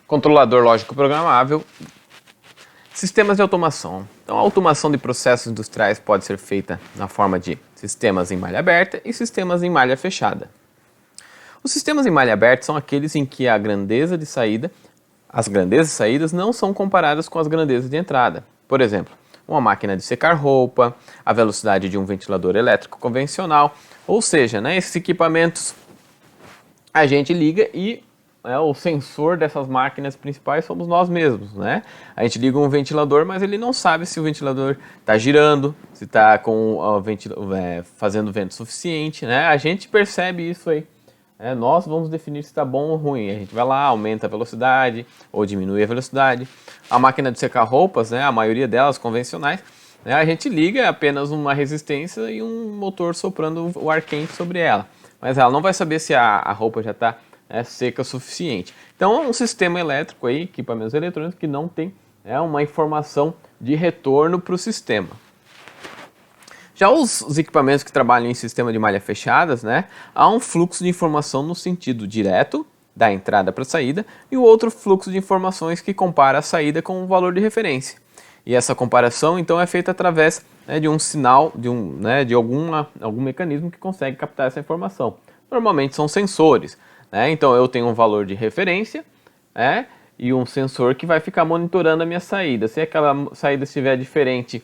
Controlador lógico programável. Sistemas de automação. Então, a automação de processos industriais pode ser feita na forma de sistemas em malha aberta e sistemas em malha fechada. Os sistemas em malha aberta são aqueles em que as grandezas de saídas não são comparadas com as grandezas de entrada. Por exemplo, uma máquina de secar roupa, a velocidade de um ventilador elétrico convencional, ou seja, esses equipamentos a gente liga e o sensor dessas máquinas principais somos nós mesmos, A gente liga um ventilador, mas ele não sabe se o ventilador está girando, se está fazendo vento suficiente, A gente percebe isso aí. Nós vamos definir se está bom ou ruim. A gente vai lá, aumenta a velocidade ou diminui a velocidade. A máquina de secar roupas, a maioria delas convencionais, a gente liga apenas uma resistência e um motor soprando o ar quente sobre ela. Mas ela não vai saber se a roupa já está seca o suficiente. Então é um sistema elétrico, aí, equipamentos eletrônicos que não tem uma informação de retorno para o sistema. Já os equipamentos que trabalham em sistema de malha fechadas, há um fluxo de informação no sentido direto, da entrada para a saída, e o outro fluxo de informações que compara a saída com o valor de referência. E essa comparação, então, é feita através de um sinal, de algum mecanismo que consegue captar essa informação. Normalmente são sensores, Então eu tenho um valor de referência, e um sensor que vai ficar monitorando a minha saída. Se aquela saída estiver diferente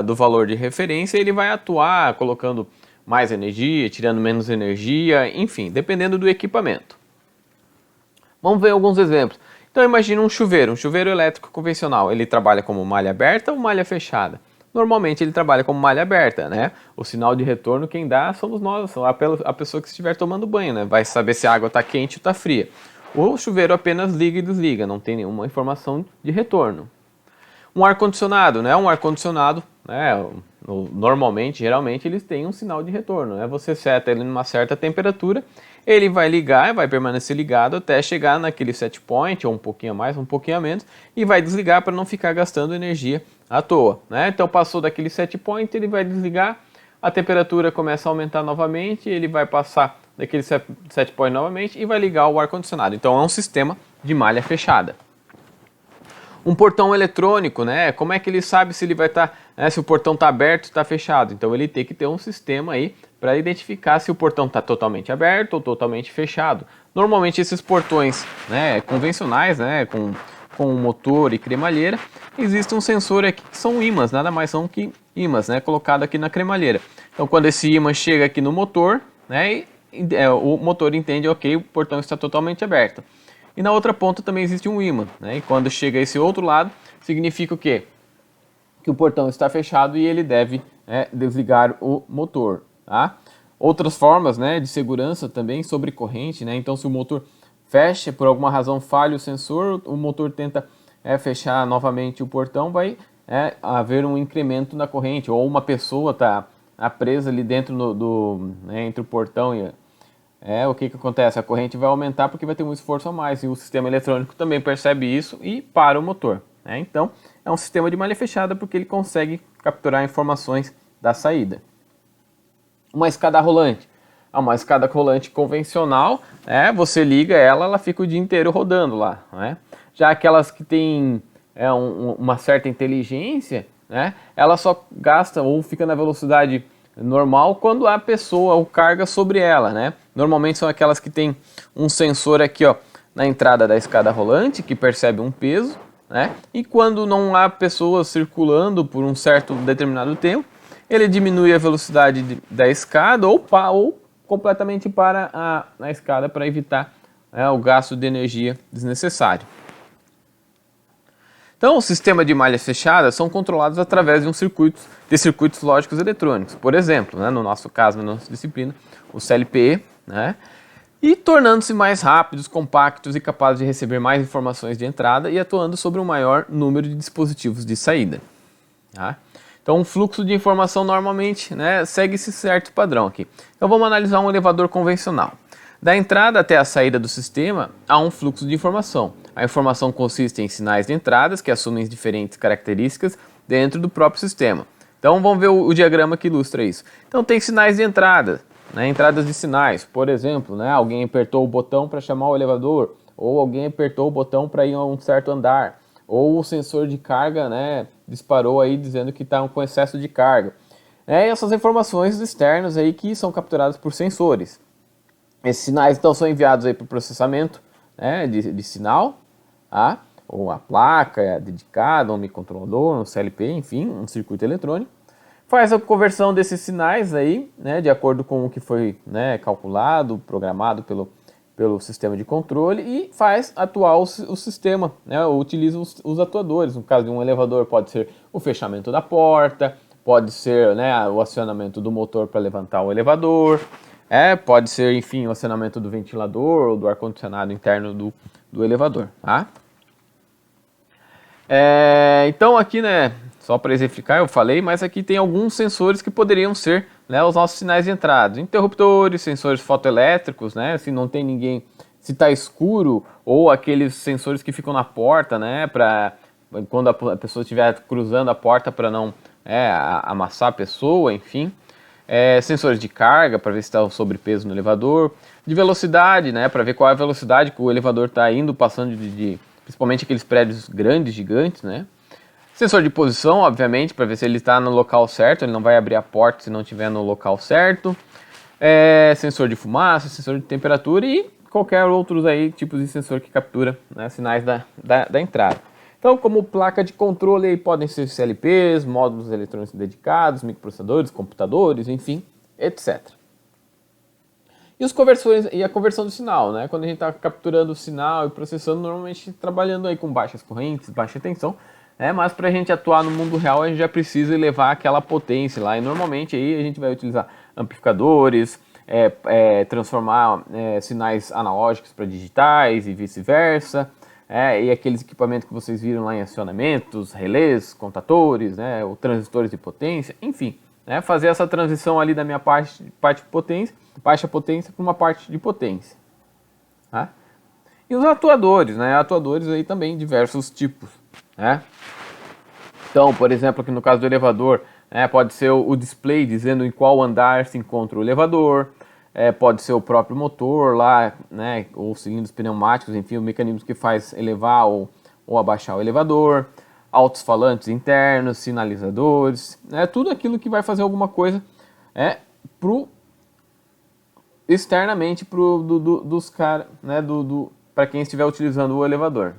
do valor de referência, ele vai atuar colocando mais energia, tirando menos energia, enfim, dependendo do equipamento. Vamos ver alguns exemplos. Então imagine um chuveiro elétrico convencional. Ele trabalha como malha aberta ou malha fechada? Normalmente ele trabalha como malha aberta, O sinal de retorno quem dá somos nós, a pessoa que estiver tomando banho, Vai saber se a água está quente ou está fria. O chuveiro apenas liga e desliga, não tem nenhuma informação de retorno. Um ar-condicionado, Um ar-condicionado, geralmente eles têm um sinal de retorno, Você seta ele numa certa temperatura, ele vai ligar, vai permanecer ligado até chegar naquele set point, ou um pouquinho a mais, um pouquinho a menos, e vai desligar para não ficar gastando energia à toa, Então passou daquele set point, ele vai desligar, a temperatura começa a aumentar novamente, ele vai passar daquele set point novamente e vai ligar o ar-condicionado. Então é um sistema de malha fechada. Um portão eletrônico, Como é que ele sabe se ele vai estar, se o portão está aberto ou está fechado? Então ele tem que ter um sistema aí para identificar se o portão está totalmente aberto ou totalmente fechado. Normalmente esses portões, convencionais, com motor e cremalheira, existe um sensor aqui que são ímãs, nada mais são que ímãs, colocado aqui na cremalheira. Então quando esse ímã chega aqui no motor, o motor entende, ok, o portão está totalmente aberto. E na outra ponta também existe um ímã, E quando chega esse outro lado, significa o quê? Que o portão está fechado e ele deve desligar o motor, Outras formas, de segurança também sobre corrente, Então se o motor fecha, por alguma razão falha o sensor, o motor tenta fechar novamente o portão, vai haver um incremento na corrente, ou uma pessoa está presa ali dentro entre o portão e o que acontece? A corrente vai aumentar porque vai ter um esforço a mais, e o sistema eletrônico também percebe isso e para o motor. Então, é um sistema de malha fechada porque ele consegue capturar informações da saída. Uma escada rolante. Uma escada rolante convencional, você liga ela fica o dia inteiro rodando lá. Já aquelas que têm uma certa inteligência, ela só gasta ou fica na velocidade normal quando a pessoa ou carga sobre ela, Normalmente são aquelas que tem um sensor aqui, na entrada da escada rolante, que percebe um peso, E quando não há pessoas circulando por um certo determinado tempo, ele diminui a velocidade da escada ou completamente para a escada para evitar o gasto de energia desnecessário. Então, os sistemas de malhas fechadas são controlados através de circuitos lógicos eletrônicos. Por exemplo, no nosso caso, na nossa disciplina, o CLPE, e tornando-se mais rápidos, compactos e capazes de receber mais informações de entrada e atuando sobre um maior número de dispositivos de saída. Então, o fluxo de informação normalmente segue esse certo padrão aqui. Então, vamos analisar um elevador convencional. Da entrada até a saída do sistema, há um fluxo de informação. A informação consiste em sinais de entradas que assumem diferentes características dentro do próprio sistema. Então vamos ver o diagrama que ilustra isso. Então tem sinais de entrada, entradas de sinais. Por exemplo, alguém apertou o botão para chamar o elevador, ou alguém apertou o botão para ir a um certo andar, ou o sensor de carga, né, disparou aí dizendo que está com excesso de carga. E essas informações externas aí que são capturadas por sensores. Esses sinais então são enviados aí para o processamento, né, de sinal, tá? Ou a placa dedicada, um microcontrolador, um CLP, enfim, um circuito eletrônico. Faz a conversão desses sinais aí, né, de acordo com o que foi, né, calculado, programado pelo sistema de controle e faz atuar o sistema, né, utiliza os atuadores. No caso de um elevador pode ser o fechamento da porta, pode ser, né, o acionamento do motor para levantar o elevador, pode ser, enfim, o acionamento do ventilador ou do ar-condicionado interno do elevador, tá? Então aqui, né, só para exemplificar, eu falei, mas aqui tem alguns sensores que poderiam ser, né, os nossos sinais de entrada. Interruptores, sensores fotoelétricos, né, se não tem ninguém, se está escuro, ou aqueles sensores que ficam na porta, né, para quando a pessoa estiver cruzando a porta para não amassar a pessoa, enfim. Sensores de carga, para ver se está o sobrepeso no elevador. De velocidade, né, para ver qual é a velocidade que o elevador está indo, passando principalmente aqueles prédios grandes, gigantes, né. Sensor de posição, obviamente, para ver se ele está no local certo, ele não vai abrir a porta se não estiver no local certo. Sensor de fumaça, sensor de temperatura e qualquer outros aí tipos de sensor que captura, né, sinais da entrada. Então, como placa de controle, aí podem ser CLPs, módulos eletrônicos dedicados, microprocessadores, computadores, enfim, etc. E a conversão do sinal, né? Quando a gente está capturando o sinal e processando, normalmente trabalhando aí com baixas correntes, baixa tensão, mas para a gente atuar no mundo real, a gente já precisa elevar aquela potência lá. E normalmente aí a gente vai utilizar amplificadores, transformar sinais analógicos para digitais e vice-versa. E aqueles equipamentos que vocês viram lá em acionamentos, relés, contatores, né, ou transistores de potência, enfim. Fazer essa transição ali da minha parte de potência, baixa potência, para uma parte de potência. Tá? E os atuadores, né? Atuadores aí também diversos tipos. Né? Então, por exemplo, aqui no caso do elevador, pode ser o display dizendo em qual andar se encontra o elevador, pode ser o próprio motor lá, né, ou cilindros pneumáticos, enfim, o mecanismo que faz elevar ou abaixar o elevador, alto-falantes internos, sinalizadores, tudo aquilo que vai fazer alguma coisa externamente dos caras, né, para quem estiver utilizando o elevador.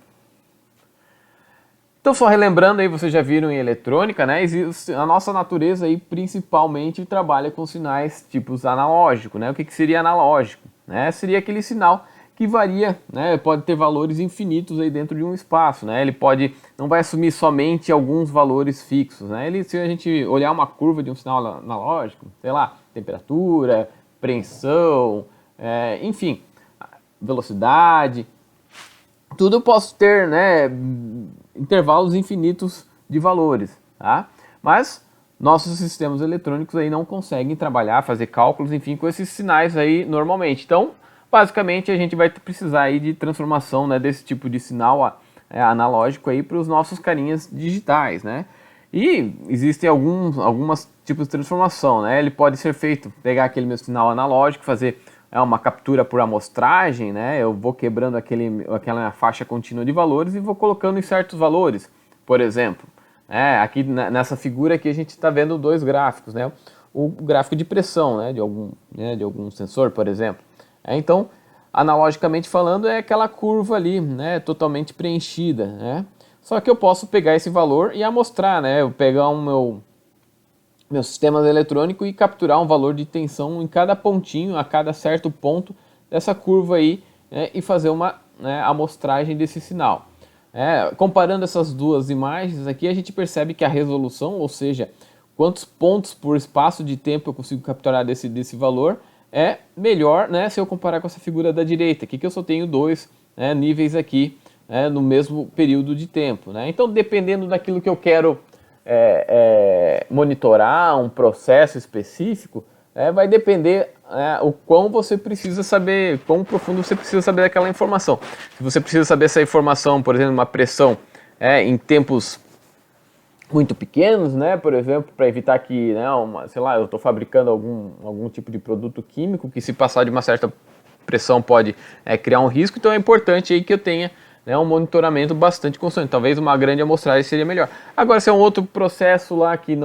Então, só relembrando aí, vocês já viram em eletrônica, né? A nossa natureza aí principalmente trabalha com sinais tipos analógicos, né? O que seria analógico? Né? Seria aquele sinal que varia, né? Pode ter valores infinitos aí dentro de um espaço, né? Ele não vai assumir somente alguns valores fixos, né? Se a gente olhar uma curva de um sinal analógico, sei lá, temperatura, pressão, enfim, velocidade, tudo eu posso ter, né, intervalos infinitos de valores, tá? Mas nossos sistemas eletrônicos aí não conseguem trabalhar, fazer cálculos, enfim, com esses sinais aí normalmente. Então, basicamente, a gente vai precisar aí de transformação, né, desse tipo de sinal analógico aí para os nossos carinhas digitais, né? E existem algumas tipos de transformação, né? Ele pode ser feito, pegar aquele meu sinal analógico, fazer uma captura por amostragem, né? Eu vou quebrando aquela faixa contínua de valores e vou colocando em certos valores. Por exemplo, aqui nessa figura aqui a gente está vendo dois gráficos, né? O gráfico de pressão, né? De algum sensor, por exemplo. Então, analogicamente falando, é aquela curva ali, né? Totalmente preenchida, né? Só que eu posso pegar esse valor e amostrar, né? Eu pegar meu sistema eletrônico e capturar um valor de tensão em cada pontinho, a cada certo ponto dessa curva aí, né, e fazer uma amostragem desse sinal. Comparando essas duas imagens aqui, a gente percebe que a resolução, ou seja, quantos pontos por espaço de tempo eu consigo capturar desse valor, é melhor, né, se eu comparar com essa figura da direita, aqui que eu só tenho dois níveis aqui no mesmo período de tempo. Né? Então, dependendo daquilo que eu quero monitorar, um processo específico, vai depender o quão você precisa saber, quão profundo você precisa saber daquela informação. Se você precisa saber essa informação, por exemplo, uma pressão em tempos muito pequenos, né, por exemplo, para evitar que, sei lá, eu estou fabricando algum tipo de produto químico que se passar de uma certa pressão pode criar um risco, então é importante aí que eu tenha, né, um monitoramento bastante constante. Talvez uma grande amostragem seria melhor. Agora, se é um outro processo lá que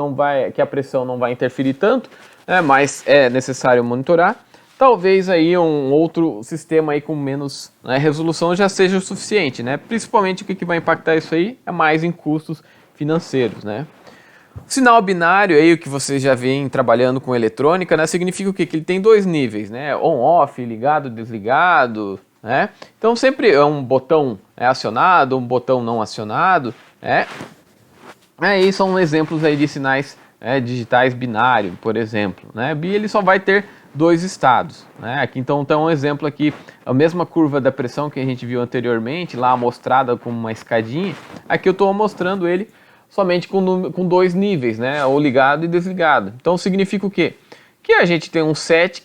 a pressão não vai interferir tanto, né, mas é necessário monitorar, talvez aí um outro sistema aí com menos, né, resolução já seja o suficiente, né? Principalmente o que vai impactar isso aí é mais em custos financeiros, né? O sinal binário aí, o que vocês já vêm trabalhando com eletrônica, né, significa o quê? Que ele tem dois níveis, né? On-off, ligado, desligado, né? Então sempre é um botão acionado, um botão não acionado, né? Aí são exemplos aí de sinais digitais binário, por exemplo, né? Bi ele só vai ter dois estados, né? Aqui então um exemplo aqui, a mesma curva da pressão que a gente viu anteriormente, lá mostrada como uma escadinha, aqui eu estou mostrando ele somente com dois níveis, né? O ligado e desligado. Então significa o quê? Que a gente tem um set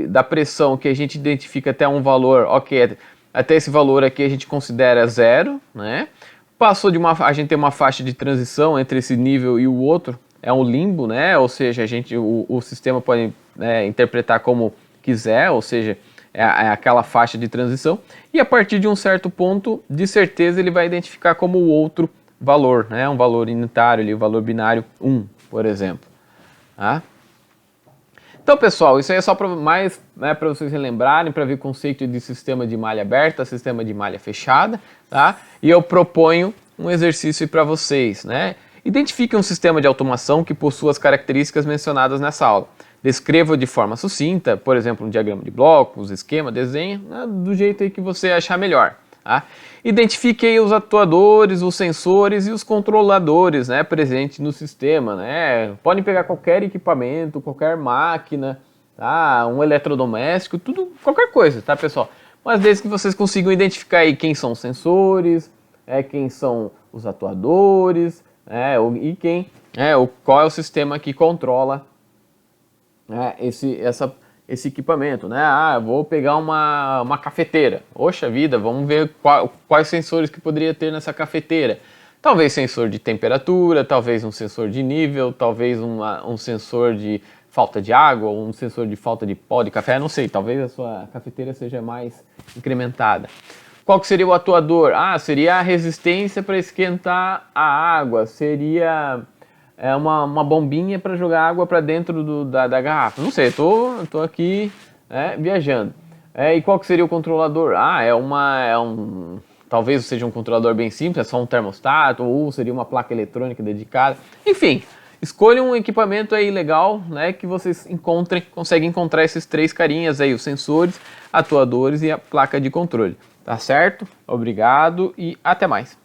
da pressão que a gente identifica até um valor, ok, até esse valor aqui a gente considera zero, né? Passou a gente tem uma faixa de transição entre esse nível e o outro, é um limbo, né? Ou seja, o sistema pode interpretar como quiser, ou seja, é aquela faixa de transição, e a partir de um certo ponto, de certeza, ele vai identificar como o outro valor, né? Um valor unitário, ali, o valor binário 1, por exemplo. Tá? Então, pessoal, isso aí é só para vocês relembrarem, para ver o conceito de sistema de malha aberta, sistema de malha fechada, tá? E eu proponho um exercício para vocês, né? Identifique um sistema de automação que possua as características mencionadas nessa aula. Descreva de forma sucinta, por exemplo, um diagrama de blocos, esquema, desenho, né, do jeito aí que você achar melhor. Tá? Identifique aí os atuadores, os sensores e os controladores, né, presentes no sistema. Né? Podem pegar qualquer equipamento, qualquer máquina, tá? Um eletrodoméstico, tudo, qualquer coisa, tá, pessoal? Mas desde que vocês consigam identificar aí quem são os sensores, quem são os atuadores, e qual é o sistema que controla esse equipamento, né? Ah, vou pegar uma cafeteira. Oxa vida, vamos ver quais sensores que poderia ter nessa cafeteira. Talvez sensor de temperatura, talvez um sensor de nível, talvez um sensor de falta de água, um sensor de falta de pó de café, não sei, talvez a sua cafeteira seja mais incrementada. Qual que seria o atuador? Ah, seria a resistência para esquentar a água, seria uma bombinha para jogar água para dentro da garrafa. Não sei, tô aqui viajando. E qual que seria o controlador? Ah, talvez seja um controlador bem simples, é só um termostato, ou seria uma placa eletrônica dedicada. Enfim, escolha um equipamento aí legal, né, que vocês conseguem encontrar esses três carinhas aí, os sensores, atuadores e a placa de controle. Tá certo? Obrigado e até mais.